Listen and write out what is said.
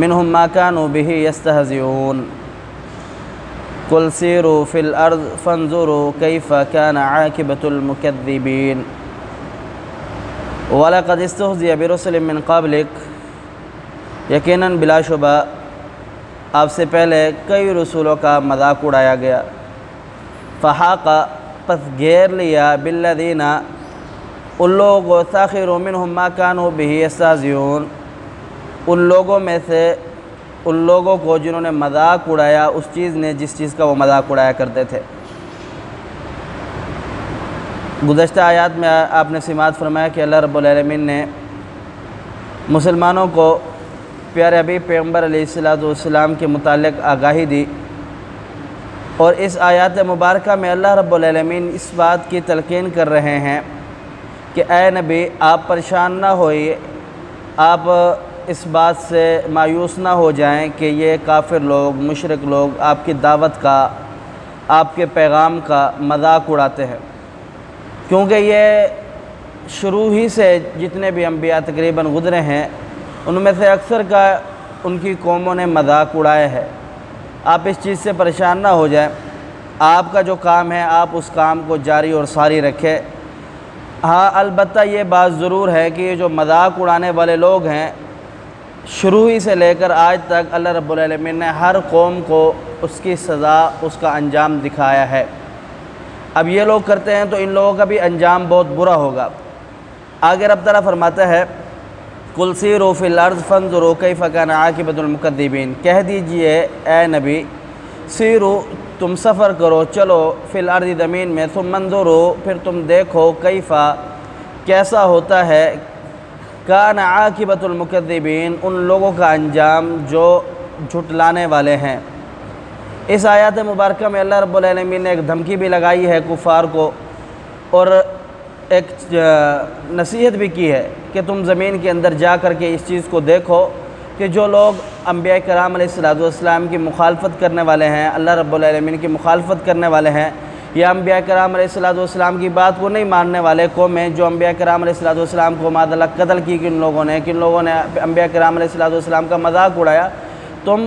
منہم ما کانوا بہ یستہزئون قل سیروا فی الارض فانظروا کیف کان عاقبۃ المکذبین وَلَقَدِ اسْتُهْزِئَ بِرُسُلٍ مِّن قَبْلِكَ یقیناً بلا شبہ آپ سے پہلے کئی رسولوں کا مذاق اڑایا گیا فحاق پس گھیر لیا بالذین ان لوگوں سخروا منہم ما کانوا بہ یستہزئون ان لوگوں میں سے ان لوگوں کو جنہوں نے مذاق اڑایا اس چیز نے جس چیز کا وہ مذاق اڑایا کرتے تھے۔ گزشتہ آیات میں آپ نے سماعت فرمایا کہ اللہ رب العالمین نے مسلمانوں کو پیارے حبیب پیغمبر علیہ السلام کے متعلق آگاہی دی، اور اس آیات مبارکہ میں اللہ رب العالمین اس بات کی تلقین کر رہے ہیں کہ اے نبی آپ پریشان نہ ہوئیے، آپ اس بات سے مایوس نہ ہو جائیں کہ یہ کافر لوگ مشرک لوگ آپ کی دعوت کا آپ کے پیغام کا مذاق اڑاتے ہیں، کیونکہ یہ شروع ہی سے جتنے بھی انبیاء تقریباً گزرے ہیں ان میں سے اکثر کا ان کی قوموں نے مذاق اڑایا ہے۔ آپ اس چیز سے پریشان نہ ہو جائیں، آپ کا جو کام ہے آپ اس کام کو جاری اور ساری رکھیں۔ ہاں البتہ یہ بات ضرور ہے کہ یہ جو مذاق اڑانے والے لوگ ہیں شروع ہی سے لے کر آج تک اللہ رب العالمین نے ہر قوم کو اس کی سزا اس کا انجام دکھایا ہے۔ اب یہ لوگ کرتے ہیں تو ان لوگوں کا بھی انجام بہت برا ہوگا۔ آگے رب تعالیٰ فرماتا ہے قل سیروا فی الارض فانظروا کیف کان عاقبۃ المکذبین، کہہ دیجئے اے نبی سیروا تم سفر کرو چلو فی الارض زمین میں ثم انظروا پھر تم دیکھو کیفا کیسا ہوتا ہے کان عاقبۃ المکذبین ان لوگوں کا انجام جو جھٹلانے والے ہیں۔ اس آیات مبارکہ میں اللہ رب العالمین نے ایک دھمکی بھی لگائی ہے کفار کو، اور ایک نصیحت بھی کی ہے کہ تم زمین کے اندر جا کر کے اس چیز کو دیکھو کہ جو لوگ انبیاء کرام علیہ السلام کی مخالفت کرنے والے ہیں، اللہ رب العالمین کی مخالفت کرنے والے ہیں، یا انبیاء کرام علیہ السلام کی بات کو نہیں ماننے والے قومیں جو انبیاء کرام علیہ السلام کو معاذ اللہ قتل کی کن لوگوں نے انبیاء کرام علیہ السلام کا مذاق اڑایا، تم